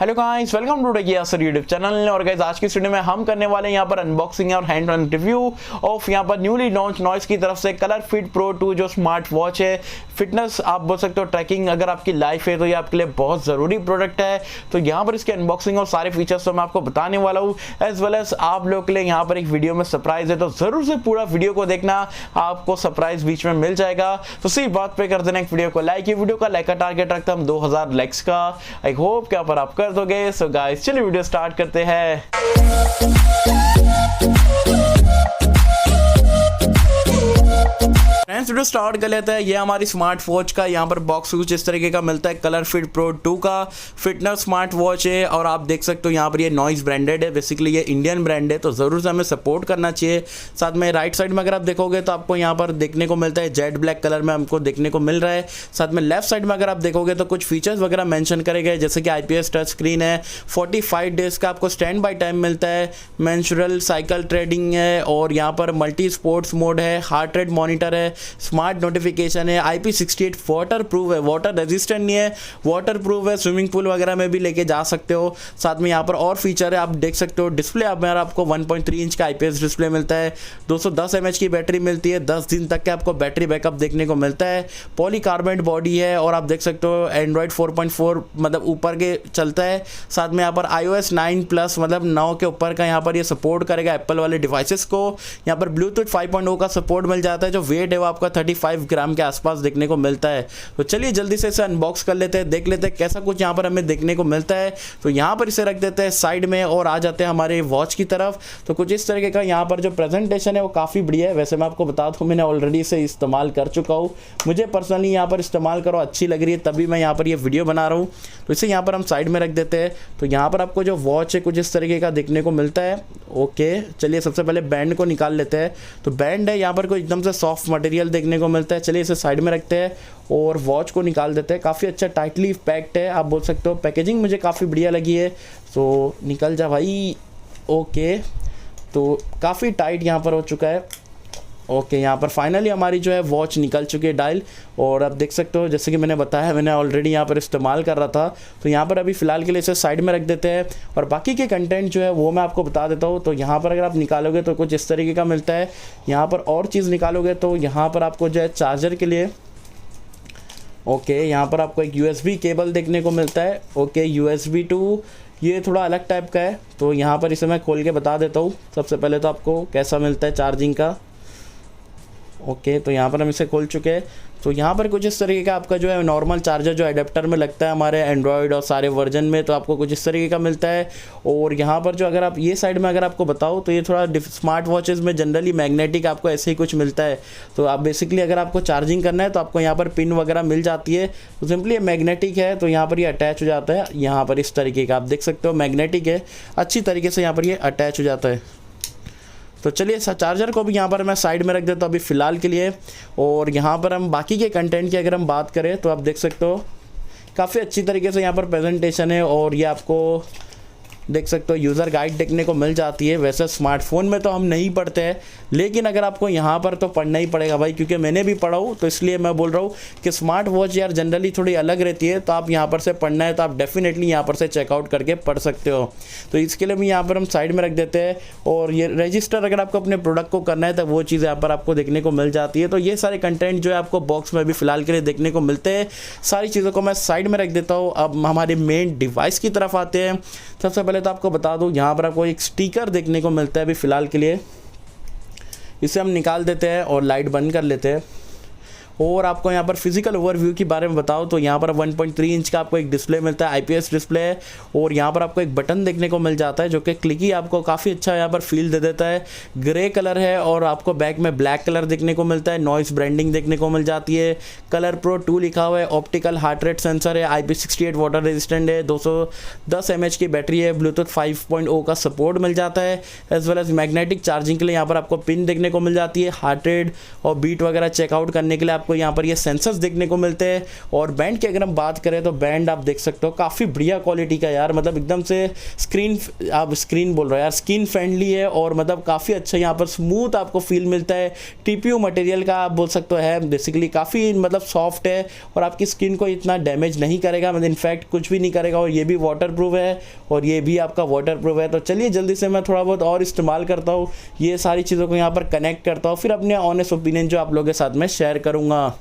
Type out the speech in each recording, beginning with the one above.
Hello guys, welcome to techy Yasir YouTube channel. और guys आज की वीडियो में हम करने वाले हैं यहाँ पर अनबॉक्सिंग और हैंड ऑन रिव्यू ऑफ यहाँ पर न्यूली लॉन्च नॉइस की तरफ से कलरफिट प्रो 2 जो स्मार्ट वॉच है। फिटनेस आप बोल सकते हो, ट्रैकिंग अगर आपकी लाइफ है तो ये आपके लिए बहुत ज़रूरी प्रोडक्ट है। तो यहाँ पर इसकी अनबॉक्सिंग और सारे फीचर्स तो मैं आपको बताने वाला हूँ, एज वेल एज आप लोग के लिए यहाँ पर एक वीडियो में सरप्राइज है, तो ज़रूर से पूरा वीडियो को देखना, आपको सरप्राइज बीच में मिल जाएगा। तो सिर्फ बात पे कर देना एक वीडियो को लाइक। ये वीडियो का लाइक का टारगेट रखता हम 2000 लाइक्स का। आई होप क्या पर आप कर दोगे। सो गाइस चलिए वीडियो स्टार्ट करते हैं। फ्रेंड्स वीडियो स्टार्ट कर लेते हैं। ये हमारी स्मार्ट वॉच का यहाँ पर बॉक्स कुछ इस तरीके का मिलता है। कलरफिट प्रो 2 का फिटनेस स्मार्ट वॉच है और आप देख सकते हो यहाँ पर ये नॉइस ब्रांडेड है। बेसिकली ये इंडियन ब्रांड है तो ज़रूर से हमें सपोर्ट करना चाहिए। साथ में राइट साइड में अगर आप देखोगे तो आपको यहाँ पर देखने को मिलता है जेड ब्लैक कलर में हमको देखने को मिल रहा है। साथ में लेफ्ट साइड में अगर आप देखोगे तो कुछ फीचर्स वगैरह मेंशन करे गए, जैसे कि IPS टच स्क्रीन है, 45 डेज का आपको स्टैंड बाय टाइम मिलता है, मेंस्ट्रुअल साइकिल ट्रेडिंग है और यहाँ पर मल्टी स्पोर्ट्स मोड है, हार्ट रेट मॉनिटर है, स्मार्ट नोटिफिकेशन है, IP68 वाटर प्रूफ है, वाटर रेजिस्टेंट नहीं है, वाटर प्रूफ है, स्विमिंग पूल वगैरह में भी लेके जा सकते हो। साथ में यहाँ पर और फीचर है, आप देख सकते हो डिस्प्ले आपको 1.3 इंच का IPS डिस्प्ले मिलता है, 210 mAh की बैटरी मिलती है, 10 दिन तक के आपको बैटरी बैकअप देखने को मिलता है, पॉलीकार्बोनेट बॉडी है और आप देख सकते हो एंड्रॉइड 4.4 मतलब ऊपर के चलता है। साथ में यहाँ पर iOS 9 प्लस मतलब 9 के ऊपर का यहाँ पर ये सपोर्ट करेगा एप्पल वाले डिवाइसेस को। यहाँ पर ब्लूटूथ 5.0 का सपोर्ट मिल जाता है। जो वेट है वो आपका 35 ग्राम के आसपास देखने को मिलता है। तो चलिए जल्दी से इसे अनबॉक्स कर लेते हैं, देख लेते हैं कैसा कुछ यहाँ पर हमें देखने को मिलता है। तो यहाँ पर इसे रख देते हैं साइड में और आ जाते हैं हमारे वॉच की तरफ। तो कुछ इस तरीके का यहाँ पर जो प्रेजेंटेशन है वो काफ़ी बढ़िया है। वैसे मैं आपको बता दूँ मैंने ऑलरेडी इसे इस्तेमाल कर चुका हूँ, मुझे पर्सनली यहाँ पर इस्तेमाल करो अच्छी लग रही है, तभी मैं यहाँ पर ये वीडियो बना रहा हूँ। तो इसे यहाँ पर हम साइड में रख देते हैं। तो यहाँ पर आपको जो वॉच है कुछ इस तरीके का देखने को मिलता है। ओके चलिए सबसे पहले बैंड को निकाल लेते हैं। तो बैंड है यहाँ पर कोई एकदम से सॉफ्ट मटेरियल देखने को मिलता है। चलिए इसे साइड में रखते हैं और वॉच को निकाल देते हैं। काफ़ी अच्छा टाइटली पैक्ड है, आप बोल सकते हो। पैकेजिंग मुझे काफ़ी बढ़िया लगी है। तो निकल जा भाई। ओके तो काफ़ी टाइट यहाँ पर हो चुका है। ओके यहाँ पर फाइनली हमारी जो है वॉच निकल चुकी है डायल। और आप देख सकते हो जैसे कि मैंने बताया, मैंने ऑलरेडी यहाँ पर इस्तेमाल कर रहा था। तो यहाँ पर अभी फ़िलहाल के लिए इसे साइड में रख देते हैं और बाकी के कंटेंट जो है वो मैं आपको बता देता हूँ। तो यहाँ पर अगर आप निकालोगे तो कुछ इस तरीके का मिलता है। यहाँ पर और चीज़ निकालोगे तो यहाँ पर आपको जो है चार्जर के लिए यहाँ पर आपको एक USB केबल देखने को मिलता है। USB 2 ये थोड़ा अलग टाइप का है। तो यहाँ पर इसे मैं खोल के बता देता हूँ। सबसे पहले तो आपको कैसा मिलता है चार्जिंग का। तो यहाँ पर हम इसे खोल चुके हैं। तो यहाँ पर कुछ इस तरीके का आपका जो है नॉर्मल चार्जर जो एडेप्टर में लगता है हमारे एंड्रॉयड और सारे वर्जन में, तो आपको कुछ इस तरीके का मिलता है। और यहाँ पर जो अगर आप ये साइड में अगर आपको बताओ तो ये थोड़ा स्मार्ट वॉचेस में जनरली मैग्नेटिक आपको ऐसे ही कुछ मिलता है। तो आप बेसिकली अगर आपको चार्जिंग करना है तो आपको यहाँ पर पिन वगैरह मिल जाती है। तो सिंपली ये मैग्नेटिक है, तो यहाँ पर ये अटैच हो जाता है। यहाँ पर इस तरीके का आप देख सकते हो मैग्नेटिक है, अच्छी तरीके से यहाँ पर ये अटैच हो जाता है। तो चलिए चार्जर को भी यहाँ पर मैं साइड में रख देता हूँ अभी फ़िलहाल के लिए। और यहाँ पर हम बाकी के कंटेंट की अगर हम बात करें तो आप देख सकते हो काफ़ी अच्छी तरीके से यहाँ पर प्रेजेंटेशन है और ये आपको देख सकते हो यूज़र गाइड देखने को मिल जाती है। वैसे स्मार्टफोन में तो हम नहीं पढ़ते हैं, लेकिन अगर आपको यहाँ पर तो पढ़ना ही पड़ेगा भाई, क्योंकि मैंने भी पढ़ा हूँ। तो इसलिए मैं बोल रहा हूँ कि स्मार्ट वॉच यार जनरली थोड़ी अलग रहती है। तो आप यहाँ पर से पढ़ना है तो आप डेफिनेटली यहाँ पर से चेकआउट करके पढ़ सकते हो। तो इसके लिए भी यहाँ पर हम साइड में रख देते हैं। और ये रजिस्टर अगर आपको अपने प्रोडक्ट को करना है तो वो चीज़ यहाँ पर आपको देखने को मिल जाती है। तो ये सारे कंटेंट जो है आपको बॉक्स में भी फ़िलहाल के लिए देखने को मिलते हैं। सारी चीज़ों को मैं साइड में रख देता हूँ। अब हमारे मेन डिवाइस की तरफ आते हैं। सबसे पहले तो आपको बता दूं यहाँ पर आपको एक स्टिकर देखने को मिलता है अभी फ़िलहाल के लिए। इसे हम निकाल देते हैं और लाइट बंद कर लेते हैं। और आपको यहाँ पर फिजिकल ओवरव्यू के बारे में बताओ तो यहाँ पर 1.3 इंच का आपको एक डिस्प्ले मिलता है, IPS डिस्प्ले है। और यहाँ पर आपको एक बटन देखने को मिल जाता है जो कि क्लिकी आपको काफ़ी अच्छा यहाँ पर फील दे देता है। ग्रे कलर है और आपको बैक में ब्लैक कलर देखने को मिलता है। नॉइस ब्रांडिंग देखने को मिल जाती है। कलर प्रो 2 लिखा हुआ है। ऑप्टिकल हार्ट रेट सेंसर है। IP68 वाटर रेजिस्टेंट है। 210 mAh की बैटरी है। ब्लूटूथ 5.0 का सपोर्ट मिल जाता है। As well as magnetic charging के लिए यहाँ पर आपको पिन देखने को मिल जाती है। हार्ट रेट और बीट वगैरह चेकआउट करने के लिए आपको यहाँ पर ये सेंसर्स देखने को मिलते हैं। और बैंड की अगर हम बात करें तो बैंड आप देख सकते हो काफ़ी बढ़िया क्वालिटी का यार, मतलब एकदम से स्क्रीन बोल रहा है यार, स्किन फ्रेंडली है और मतलब काफ़ी अच्छा यहाँ पर स्मूथ आपको फील मिलता है। टीपीयू मटेरियल का आप बोल सकते हो है, बेसिकली काफ़ी मतलब सॉफ्ट है और आपकी स्किन को इतना डैमेज नहीं करेगा, मतलब इनफैक्ट कुछ भी नहीं करेगा। और ये भी वाटरप्रूफ है और ये भी आपका वाटरप्रूफ है। तो चलिए जल्दी से मैं थोड़ा बहुत और इस्तेमाल करता हूँ, ये सारी चीज़ों को यहाँ पर कनेक्ट करता हूँ, फिर अपने ऑनेस्ट ओपिनियन जो आप लोगों के साथ में शेयर करूँगा।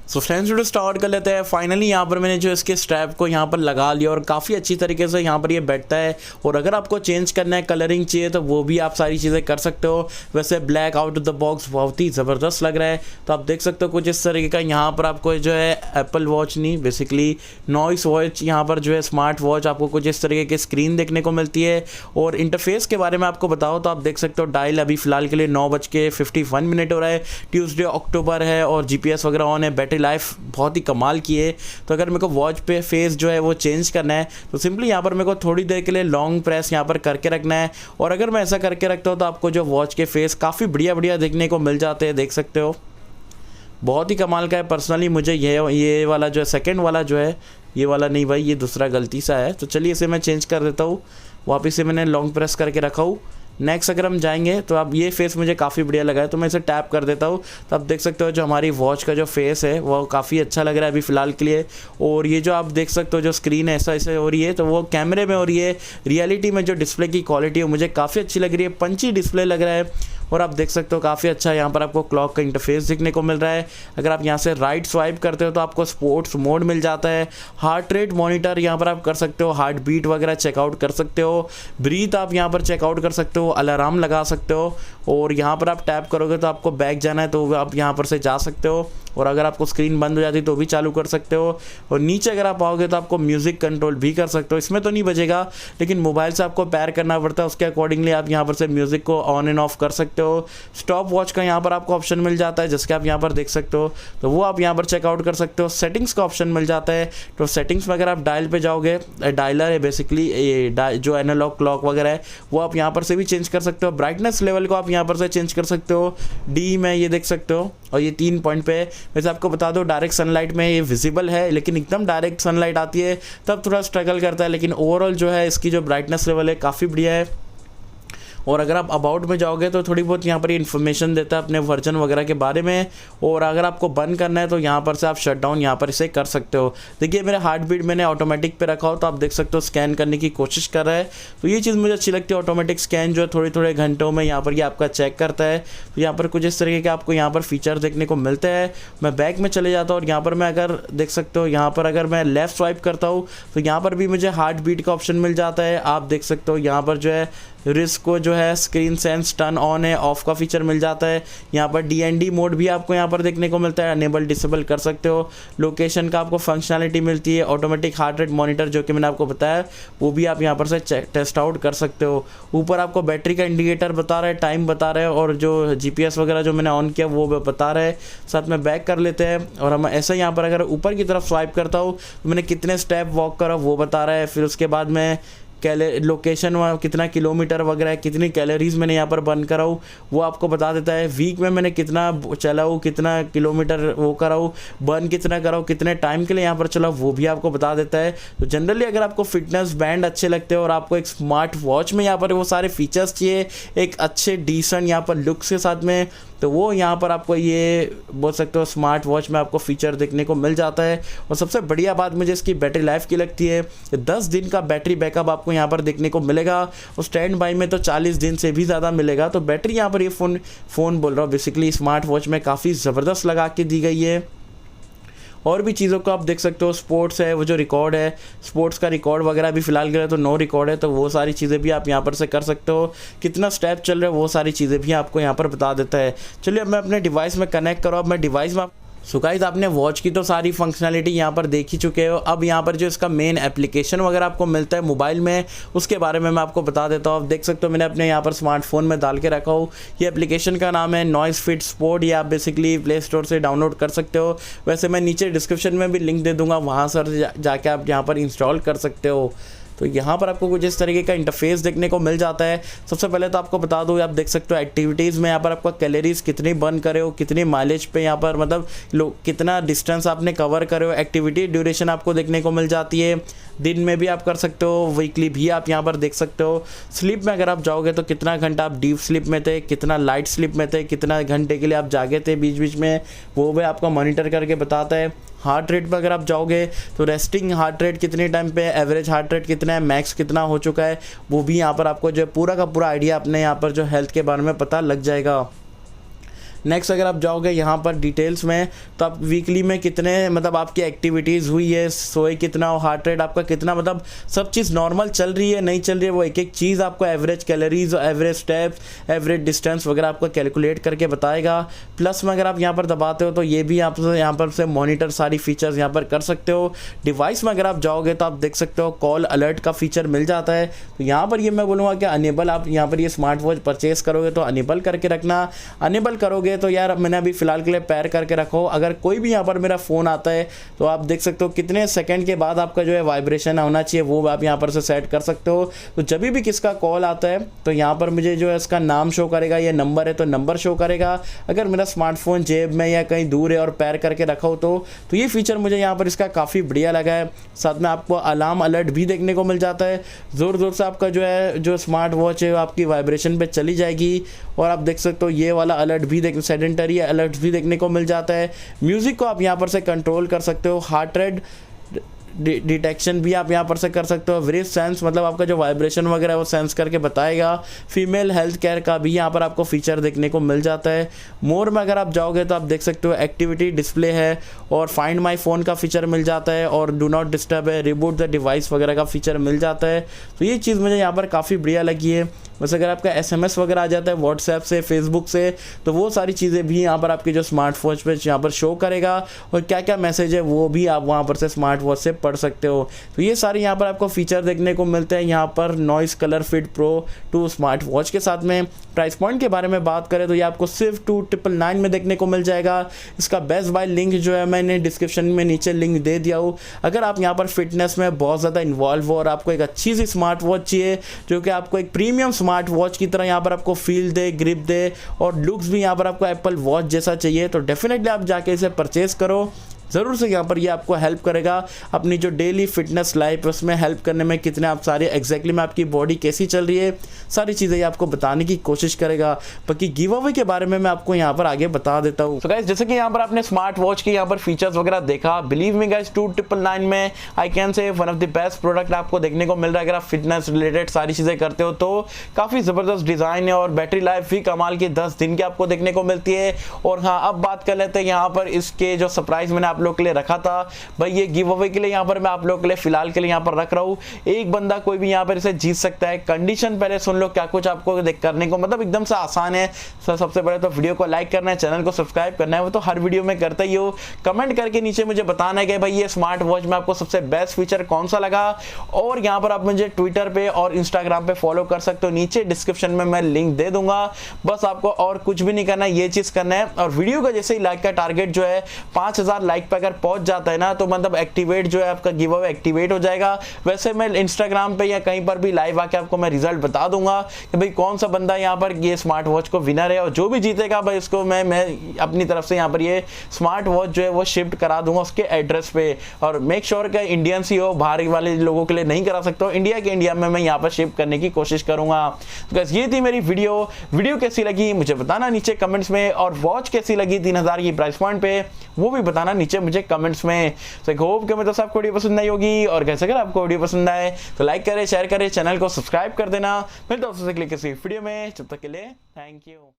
सो फ्रेंड्स वीडियो स्टार्ट कर लेते हैं। फाइनली यहाँ पर मैंने जो इसके स्ट्रैप को यहाँ पर लगा लिया और काफ़ी अच्छी तरीके से यहाँ पर ये बैठता है। और अगर आपको चेंज करना है, कलरिंग चाहिए, तो वो भी आप सारी चीज़ें कर सकते हो। वैसे black out of the box बहुत ही ज़बरदस्त लग रहा है। तो आप देख सकते हो कुछ इस तरीके का यहाँ पर आपको जो है एप्पल वॉच नहीं, बेसिकली नॉइस वॉच, यहाँ पर जो है स्मार्ट वॉच, आपको कुछ इस तरीके की स्क्रीन देखने को मिलती है। और इंटरफेस के बारे में आपको बताओ तो आप देख सकते हो डायल अभी फ़िलहाल के लिए 9:51 हो रहा है, ट्यूसडे अक्टूबर है और GPS वगैरह ऑन है। बैटरी लाइफ बहुत ही कमाल की है। तो अगर मेरे को वॉच पे फेस जो है वो चेंज करना है तो सिंपली यहाँ पर मेरे को थोड़ी देर के लिए लॉन्ग प्रेस यहाँ पर करके रखना है। और अगर मैं ऐसा करके रखता हूँ तो आपको जो वॉच के फेस काफ़ी बढ़िया देखने को मिल जाते हैं, देख सकते हो बहुत ही कमाल का है। पर्सनली मुझे ये वाला जो है सेकंड वाला जो है, ये वाला नहीं भाई, ये दूसरा गलती सा है। तो चलिए इसे मैं चेंज कर देता हूँ, वापस से मैंने लॉन्ग प्रेस करके रखा हूँ। नेक्स्ट अगर हम जाएंगे तो अब ये फेस मुझे काफ़ी बढ़िया लगा है, तो मैं इसे टैप कर देता हूँ। तो आप देख सकते हो जो हमारी वॉच का जो फेस है वो काफ़ी अच्छा लग रहा है अभी फ़िलहाल के लिए। और ये जो आप देख सकते हो जो स्क्रीन ऐसा हो रही है, तो वो कैमरे में हो रही है, रियलिटी में जो डिस्प्ले की क्वालिटी है मुझे काफ़ी अच्छी लग रही है, पंची डिस्प्ले लग रहा है। और आप देख सकते हो काफ़ी अच्छा यहाँ पर आपको क्लॉक का इंटरफेस देखने को मिल रहा है। अगर आप यहाँ से राइट स्वाइप करते हो तो आपको स्पोर्ट्स मोड मिल जाता है। हार्ट रेट मॉनिटर यहाँ पर आप कर सकते हो, हार्ट बीट वगैरह चेकआउट कर सकते हो, ब्रीथ आप यहाँ पर चेकआउट कर सकते हो, अलार्म लगा सकते हो। और यहाँ पर आप टैप करोगे तो आपको बैक जाना है तो आप यहाँ पर से जा सकते हो। और अगर आपको स्क्रीन बंद हो जाती है तो भी चालू कर सकते हो। और नीचे अगर आप आओगे तो आपको म्यूज़िक कंट्रोल भी कर सकते हो। इसमें तो नहीं बजेगा, लेकिन मोबाइल से आपको पैर करना पड़ता है, उसके अकॉर्डिंगली आप यहाँ पर से म्यूज़िक को ऑन एंड ऑफ कर सकते हो। स्टॉप वॉच का यहाँ पर आपको ऑप्शन मिल जाता है, जिसके आप यहाँ पर देख सकते हो, तो वो आप यहाँ पर चेकआउट कर सकते हो। सेटिंग्स का ऑप्शन मिल जाता है, तो सेटिंग्स में अगर आप डायल पे जाओगे, डायलर है बेसिकली जो एनालॉग क्लॉक वगैरह है वो आप यहाँ पर से भी चेंज कर सकते हो। ब्राइटनेस लेवल को आप यहाँ पर से चेंज कर सकते हो, डी में ये देख सकते हो। और ये 3 पॉइंट पे है। वैसे आपको बता दो डायरेक्ट सनलाइट में ये विजिबल है, लेकिन एकदम डायरेक्ट सनलाइट आती है तब थोड़ा स्ट्रगल करता है, लेकिन ओवरऑल जो है इसकी जो ब्राइटनेस लेवल है काफ़ी बढ़िया है। और अगर आप अबाउट में जाओगे तो थोड़ी बहुत यहाँ पर इन्फॉर्मेशन देता है अपने वर्जन वगैरह के बारे में। और अगर आपको बंद करना है तो यहाँ पर से आप शट डाउन यहाँ पर इसे कर सकते हो। देखिए मेरा हार्ट बीट मैंने ऑटोमेटिक पे रखा हो, तो आप देख सकते हो स्कैन करने की कोशिश कर रहा है। तो ये चीज़ मुझे अच्छी लगती है, ऑटोमेटिक स्कैन जो है थोड़े घंटों में यहाँ पर ये आपका चेक करता है। तो यहाँ पर कुछ इस तरीके के आपको यहाँ पर फीचर देखने को मिलते हैं। मैं बैक में चले जाता हूँ और यहाँ पर मैं अगर देख सकते हो यहाँ पर अगर मैं लेफ़्ट स्वाइप करता हूँ तो यहाँ पर भी मुझे हार्ट बीट का ऑप्शन मिल जाता है। आप देख सकते हो यहाँ पर जो है रिस्क को जो है स्क्रीन सेंस टर्न ऑन है ऑफ का फीचर मिल जाता है। यहाँ पर DND मोड भी आपको यहाँ पर देखने को मिलता है, अनेबल डिसेबल कर सकते हो। लोकेशन का आपको फंक्शनैलिटी मिलती है। ऑटोमेटिक हार्ट रेट मॉनिटर जो कि मैंने आपको बताया वो भी आप यहाँ पर से टेस्ट आउट कर सकते हो। ऊपर आपको बैटरी का इंडिकेटर बता रहा है, टाइम बता रहा है, और जो GPS वगैरह जो मैंने ऑन किया वो बता रहा है। साथ में बैक कर लेते हैं और हम ऐसा यहाँ पर अगर ऊपर की तरफ स्वाइप करता हूँ तो मैंने कितने स्टेप वॉक करा वो बता रहा है। फिर उसके बाद में लोकेशन कितना किलोमीटर वगैरह, कितनी कैलोरीज मैंने यहाँ पर बर्न करा हूँ वो आपको बता देता है। वीक में मैंने कितना चला हूँ, कितना किलोमीटर वो करा हूँ, बर्न कितना करा हूँ, कितने टाइम के लिए यहाँ पर चला वो भी आपको बता देता है। तो जनरली अगर आपको फिटनेस बैंड अच्छे लगते हैं और आपको एक स्मार्ट वॉच में यहाँ पर वो सारे फीचर्स चाहिए एक अच्छे डिसेंट यहाँ पर लुक्स के साथ में, तो वो यहाँ पर आपको ये बोल सकते हो स्मार्ट वॉच में आपको फीचर देखने को मिल जाता है। और सबसे बढ़िया बात मुझे इसकी बैटरी लाइफ की लगती है, 10 दिन का बैटरी बैकअप आपको यहाँ पर देखने को मिलेगा। और स्टैंड बाई में तो 40 दिन से भी ज़्यादा मिलेगा। तो बैटरी यहाँ पर ये फ़ोन बोल रहा हूँ बेसिकली स्मार्ट वॉच में काफ़ी ज़बरदस्त लगा के दी गई है। और भी चीज़ों को आप देख सकते हो, स्पोर्ट्स है वो जो रिकॉर्ड है, स्पोर्ट्स का रिकॉर्ड वगैरह भी फिलहाल के लिए तो नो रिकॉर्ड है, तो वो सारी चीज़ें भी आप यहाँ पर से कर सकते हो। कितना स्टेप चल रहा है वो सारी चीज़ें भी आपको यहाँ पर बता देता है। चलिए अब मैं अपने डिवाइस में कनेक्ट करूँ। अब मैं डिवाइस में सो गाइस आपने वॉच की तो सारी फंक्शनैलिटी यहाँ पर देख ही चुके हो। अब यहाँ पर जो इसका मेन एप्लीकेशन वगैरह आपको मिलता है मोबाइल में उसके बारे में मैं आपको बता देता हूँ। आप देख सकते हो मैंने अपने यहाँ पर स्मार्टफोन में डाल के रखा हूँ। ये एप्लीकेशन का नाम है नॉइस फिट स्पोर्ट। ये आप बेसिकली प्ले स्टोर से डाउनलोड कर सकते हो। वैसे मैं नीचे डिस्क्रिप्शन में भी लिंक दे दूँगा, वहाँ से जाके आप यहाँ पर इंस्टॉल कर सकते हो। तो यहाँ पर आपको कुछ इस तरीके का इंटरफेस देखने को मिल जाता है। सबसे पहले तो आपको बता दूँ, आप देख सकते हो एक्टिविटीज़ में यहाँ पर आपका कैलोरीज कितनी बर्न करे हो, कितनी माइलेज पे यहाँ पर मतलब कितना डिस्टेंस आपने कवर करे हो, एक्टिविटी ड्यूरेशन आपको देखने को मिल जाती है। दिन में भी आप कर सकते हो, वीकली भी आप यहाँ पर देख सकते हो। स्लीप में अगर आप जाओगे तो कितना घंटा आप डीप स्लीप में थे, कितना लाइट स्लीप में थे, कितना घंटे के लिए आप जागे थे बीच बीच में, वो भी आपको मॉनिटर करके बताता है। हार्ट रेट पर अगर आप जाओगे तो रेस्टिंग हार्ट रेट कितने टाइम पे, एवरेज हार्ट रेट कितना है, मैक्स कितना हो चुका है, वो भी यहाँ पर आपको जो पूरा का पूरा आइडिया अपने यहाँ पर जो हेल्थ के बारे में पता लग जाएगा। नेक्स्ट अगर आप जाओगे यहाँ पर डिटेल्स में तो आप वीकली में कितने मतलब आपकी एक्टिविटीज़ हुई है, सोए कितना हो, हार्ट रेट आपका कितना, मतलब सब चीज़ नॉर्मल चल रही है नहीं चल रही है, वो एक एक चीज़ आपको average calories, average steps, average distance वगैरह आपको कैलकुलेट करके बताएगा। प्लस में अगर आप यहाँ पर दबाते हो तो ये भी आप यहाँ पर से मॉनिटर सारी फीचर्स यहाँ पर कर सकते हो। डिवाइस में अगर आप जाओगे तो आप देख सकते हो कॉल अलर्ट का फीचर मिल जाता है। तो यहाँ पर ये मैं बोलूँगा कि अनेबल, आप यहाँ पर ये स्मार्ट वॉच परचेस करोगे तो अनेबल करके रखना। अनेबल करोगे तो यार मैंने अभी फिलहाल के लिए पैर करके रखो, अगर कोई भी यहाँ पर मेरा फ़ोन आता है तो आप देख सकते हो कितने सेकंड के बाद आपका जो है वाइब्रेशन होना चाहिए, वो आप यहाँ पर से सेट कर सकते हो। तो जब भी किसका कॉल आता है तो यहाँ पर मुझे जो है इसका नाम शो करेगा, ये नंबर है तो नंबर शो करेगा। अगर मेरा स्मार्टफोन जेब में या कहीं दूर है और पैर करके रखा हो तो ये फीचर मुझे यहाँ पर इसका काफ़ी बढ़िया लगा है। साथ में आपको अलार्म अलर्ट भी देखने को मिल जाता है। ज़ोर ज़ोर से आपका जो है जो स्मार्ट वॉच है आपकी वाइब्रेशन पे चली जाएगी। और आप देख सकते हो ये वाला अलर्ट भी सेडेंटरी अलर्ट भी देखने को मिल जाता है। म्यूज़िक को आप यहाँ पर से कंट्रोल कर सकते हो। हार्ट रेट डिटेक्शन भी आप यहाँ पर से कर सकते हो। ब्रीथ सेंस मतलब आपका जो वाइब्रेशन वगैरह वो सेंस करके बताएगा। फीमेल हेल्थ केयर का भी यहाँ पर आपको फीचर देखने को मिल जाता है। मोर में अगर आप जाओगे तो आप देख सकते हो एक्टिविटी डिस्प्ले है और फाइंड माय फ़ोन का फीचर मिल जाता है और डू नॉट डिस्टर्ब है, रिबूट द डिवाइस वगैरह का फीचर मिल जाता है। तो ये चीज़ मुझे यहाँ पर काफ़ी बढ़िया लगी है। बस अगर आपका SMS वगैरह आ जाता है व्हाट्सएप से, फेसबुक से, तो वो सारी चीज़ें भी यहाँ पर आपकी जो स्मार्ट वॉच पे यहाँ पर शो करेगा और क्या क्या मैसेज है वो भी आप वहाँ पर से स्मार्ट वॉच से पढ़ सकते हो। तो ये सारे यहाँ पर आपको फीचर देखने को मिलते हैं यहाँ पर noise colour fit pro 2 smart watch के साथ में। प्राइस पॉइंट के बारे में बात करें तो ये आपको सिर्फ 2999 में देखने को मिल जाएगा। इसका बेस्ट बाय लिंक जो है मैंने डिस्क्रिप्शन में नीचे लिंक दे दिया हूँ। अगर आप यहाँ पर फिटनेस में बहुत ज़्यादा इन्वॉल्व हो और आपको एक अच्छी सी स्मार्ट वॉच चाहिए जो कि आपको एक प्रीमियम स्मार्ट वॉच की तरह यहाँ पर आपको फील दे, ग्रिप दे और लुक्स भी यहाँ पर आपको एप्पल वॉच जैसा चाहिए, तो डेफिनेटली आप जाके इसे परचेज करो। ज़रूर से यहाँ पर ये आपको हेल्प करेगा अपनी जो डेली फिटनेस लाइफ है उसमें हेल्प करने में। कितने आप सारे एग्जैक्टली में आपकी बॉडी कैसी चल रही है सारी चीज़ें ये आपको बताने की कोशिश करेगा। बाकी गिव अवे के बारे में मैं आपको यहाँ पर आगे बता देता हूँ। तो गाइस जैसे कि यहाँ पर आपने स्मार्ट वॉच की यहाँ पर फीचर्स वगैरह देखा, बिलीव मी गाइस 2999 में I can say one of the best product आपको देखने को मिल रहा है। अगर आप फिटनेस रिलेटेड सारी चीज़ें करते हो तो काफ़ी ज़बरदस्त डिज़ाइन है और बैटरी लाइफ भी कमाल की 10 दिन की आपको देखने को मिलती है। और हाँ, अब बात कर लेते हैं यहाँ पर इसके जो सरप्राइज मैंने आप लोग के लिए रखा था। भाई ये गिव अवे के लिए यहाँ पर मैं आप लोगों के लिए फिलहाल के लिए यहाँ पर रख रहा हूँ। एक बंदा कोई भी यहाँ पर इसे जीत सकता है। कंडीशन पहले सुन लो क्या कुछ आपको करने को, मतलब एकदम से आसान है। सबसे पहले तो वीडियो को लाइक करना है, चैनल को सब्सक्राइब करना है, वो तो हर वीडियो में करते ही हो। कमेंट करके नीचे मुझे बताना है कि भाई ये स्मार्ट वॉच में आपको सबसे बेस्ट फीचर कौन सा लगा। और यहाँ पर आप मुझे ट्विटर पे और इंस्टाग्राम पे फॉलो कर सकते हो, नीचे डिस्क्रिप्शन में मैं लिंक दे दूंगा। बस आपको और कुछ भी नहीं करना है, ये चीज करना है। और वीडियो का जैसे ही लाइक का टारगेट जो है 5000 लाइक पे अगर पहुंच जाता है ना तो मतलब एक्टिवेट जो है आपका गिव अवे एक्टिवेट हो जाएगा। वैसे मैं इंस्टाग्राम पे या कहीं पर भी लाइव आके आपको मैं रिजल्ट बता दूंगा कि भाई कौन सा बंदा यहाँ पर ये स्मार्ट वॉच को विनर है। और जो भी जीतेगा भाई इसको मैं अपनी तरफ से यहाँ पर ये स्मार्ट वॉच जो है वो शिफ्ट करा दूंगा उसके एड्रेस पे। और मेक श्योर कि इंडियंस ही हो, बाहर वाले लोगों के लिए नहीं करा सकता हूँ, इंडिया में मैं यहाँ पर शिफ्ट करने की कोशिश करूंगा। तो बस ये थी मेरी वीडियो कैसी लगी मुझे बताना नीचे कमेंट्स में। और वॉच कैसी लगी 3000 की प्राइस पॉइंट पे वो भी बताना नीचे मुझे कमेंट्स में। तो होप कि मतलब आपको वीडियो पसंद आई होगी। और कैसे अगर आपको वीडियो पसंद आए तो लाइक करें, शेयर करें, चैनल को सब्सक्राइब कर देना। मिलता हूं आपसे अगली किसी वीडियो में, तब तक के लिए थैंक यू।